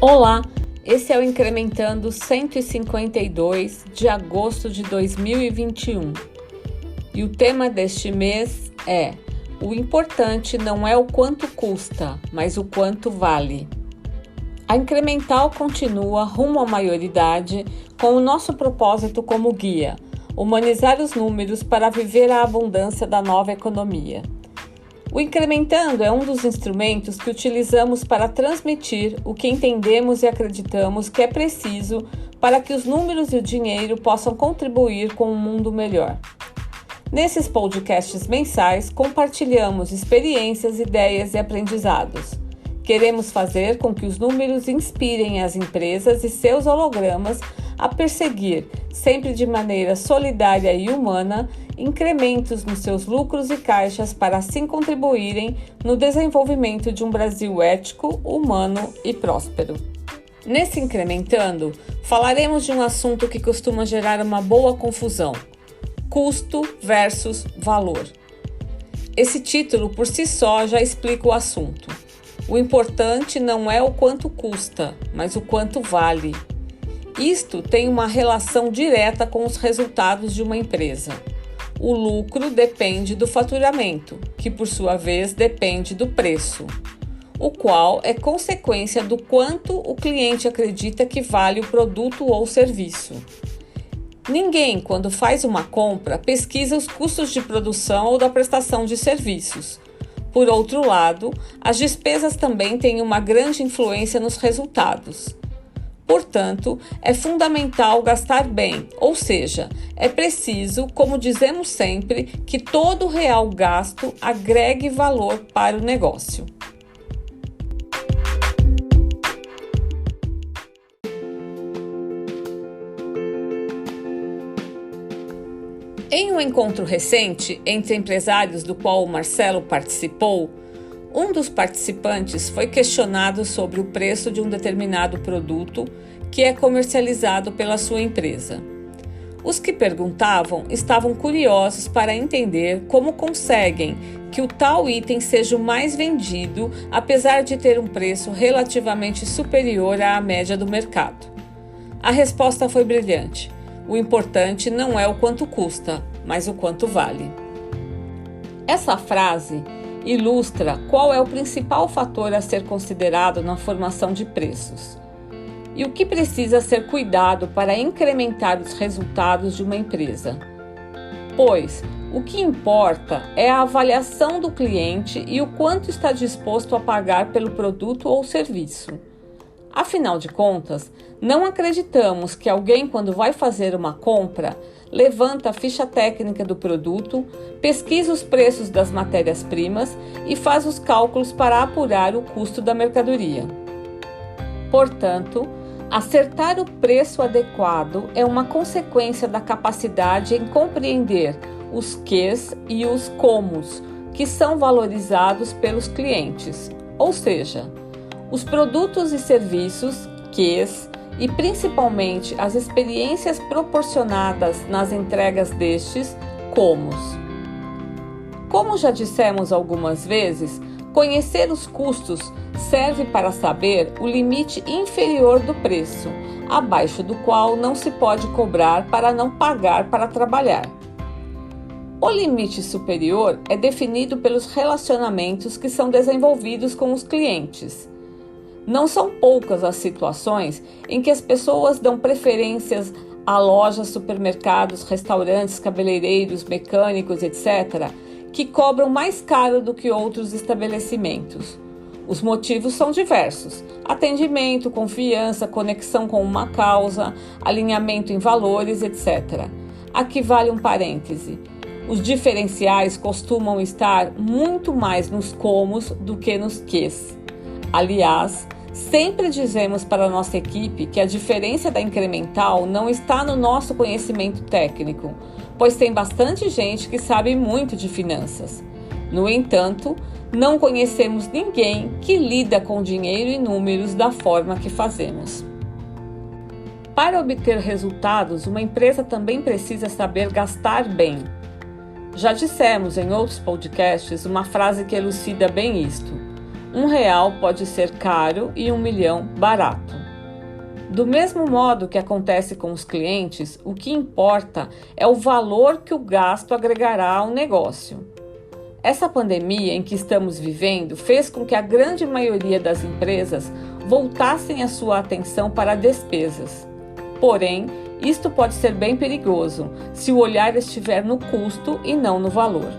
Olá, esse é o Incrementando 152 de agosto de 2021 e o tema deste mês é: o importante não é o quanto custa, mas o quanto vale. A Incremental continua rumo à maioridade com o nosso propósito como guia: humanizar os números para viver a abundância da nova economia. O Incrementando é um dos instrumentos que utilizamos para transmitir o que entendemos e acreditamos que é preciso para que os números e o dinheiro possam contribuir com um mundo melhor. Nesses podcasts mensais, compartilhamos experiências, ideias e aprendizados. Queremos fazer com que os números inspirem as empresas e seus hologramas a perseguir, sempre de maneira solidária e humana, incrementos nos seus lucros e caixas para assim contribuírem no desenvolvimento de um Brasil ético, humano e próspero. Nesse Incrementando, falaremos de um assunto que costuma gerar uma boa confusão: custo versus valor. Esse título por si só já explica o assunto. O importante não é o quanto custa, mas o quanto vale. Isto tem uma relação direta com os resultados de uma empresa. O lucro depende do faturamento, que por sua vez depende do preço, o qual é consequência do quanto o cliente acredita que vale o produto ou serviço. Ninguém, quando faz uma compra, pesquisa os custos de produção ou da prestação de serviços. Por outro lado, as despesas também têm uma grande influência nos resultados. Portanto, é fundamental gastar bem, ou seja, é preciso, como dizemos sempre, que todo real gasto agregue valor para o negócio. Em um encontro recente entre empresários do qual o Marcelo participou, um dos participantes foi questionado sobre o preço de um determinado produto que é comercializado pela sua empresa. Os que perguntavam estavam curiosos para entender como conseguem que o tal item seja o mais vendido, apesar de ter um preço relativamente superior à média do mercado. A resposta foi brilhante: o importante não é o quanto custa, mas o quanto vale. Essa frase ilustra qual é o principal fator a ser considerado na formação de preços e o que precisa ser cuidado para incrementar os resultados de uma empresa. Pois o que importa é a avaliação do cliente e o quanto está disposto a pagar pelo produto ou serviço. Afinal de contas, não acreditamos que alguém, quando vai fazer uma compra, levanta a ficha técnica do produto, pesquisa os preços das matérias-primas e faz os cálculos para apurar o custo da mercadoria. Portanto, acertar o preço adequado é uma consequência da capacidade em compreender os quês e os comos, que são valorizados pelos clientes, ou seja, os produtos e serviços, quês, e principalmente as experiências proporcionadas nas entregas destes, comos. Como já dissemos algumas vezes, conhecer os custos serve para saber o limite inferior do preço, abaixo do qual não se pode cobrar para não pagar para trabalhar. O limite superior é definido pelos relacionamentos que são desenvolvidos com os clientes. Não são poucas as situações em que as pessoas dão preferências a lojas, supermercados, restaurantes, cabeleireiros, mecânicos, etc., que cobram mais caro do que outros estabelecimentos. Os motivos são diversos: atendimento, confiança, conexão com uma causa, alinhamento em valores, etc. Aqui vale um parêntese: os diferenciais costumam estar muito mais nos comos do que nos quês. Aliás, sempre dizemos para a nossa equipe que a diferença da Incremental não está no nosso conhecimento técnico, pois tem bastante gente que sabe muito de finanças. No entanto, não conhecemos ninguém que lida com dinheiro e números da forma que fazemos. Para obter resultados, uma empresa também precisa saber gastar bem. Já dissemos em outros podcasts uma frase que elucida bem isto: R$1 pode ser caro e R$1 milhão barato. Do mesmo modo que acontece com os clientes, o que importa é o valor que o gasto agregará ao negócio. Essa pandemia em que estamos vivendo fez com que a grande maioria das empresas voltassem a sua atenção para despesas. Porém, isto pode ser bem perigoso se o olhar estiver no custo e não no valor.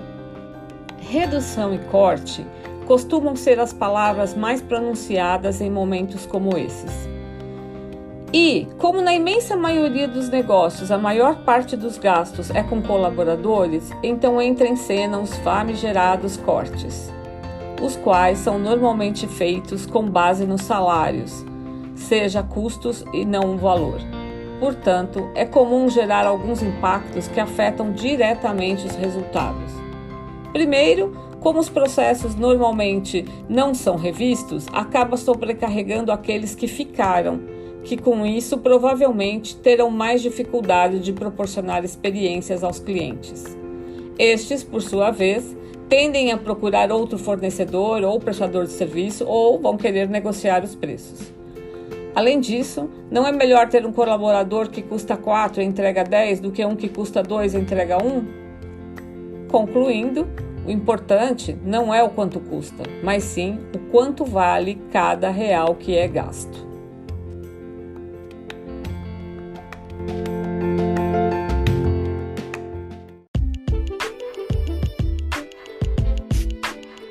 Redução e corte costumam ser as palavras mais pronunciadas em momentos como esses. E, como na imensa maioria dos negócios a maior parte dos gastos é com colaboradores, então entra em cena os famigerados cortes, os quais são normalmente feitos com base nos salários, seja custos e não o valor. Portanto, é comum gerar alguns impactos que afetam diretamente os resultados. Primeiro, como os processos normalmente não são revistos, acaba sobrecarregando aqueles que ficaram, que com isso provavelmente terão mais dificuldade de proporcionar experiências aos clientes. Estes, por sua vez, tendem a procurar outro fornecedor ou prestador de serviço ou vão querer negociar os preços. Além disso, não é melhor ter um colaborador que custa 4 e entrega 10 do que um que custa 2 e entrega 1? Concluindo, o importante não é o quanto custa, mas sim o quanto vale cada real que é gasto.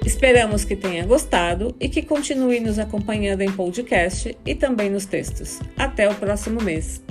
Esperamos que tenha gostado e que continue nos acompanhando em podcast e também nos textos. Até o próximo mês!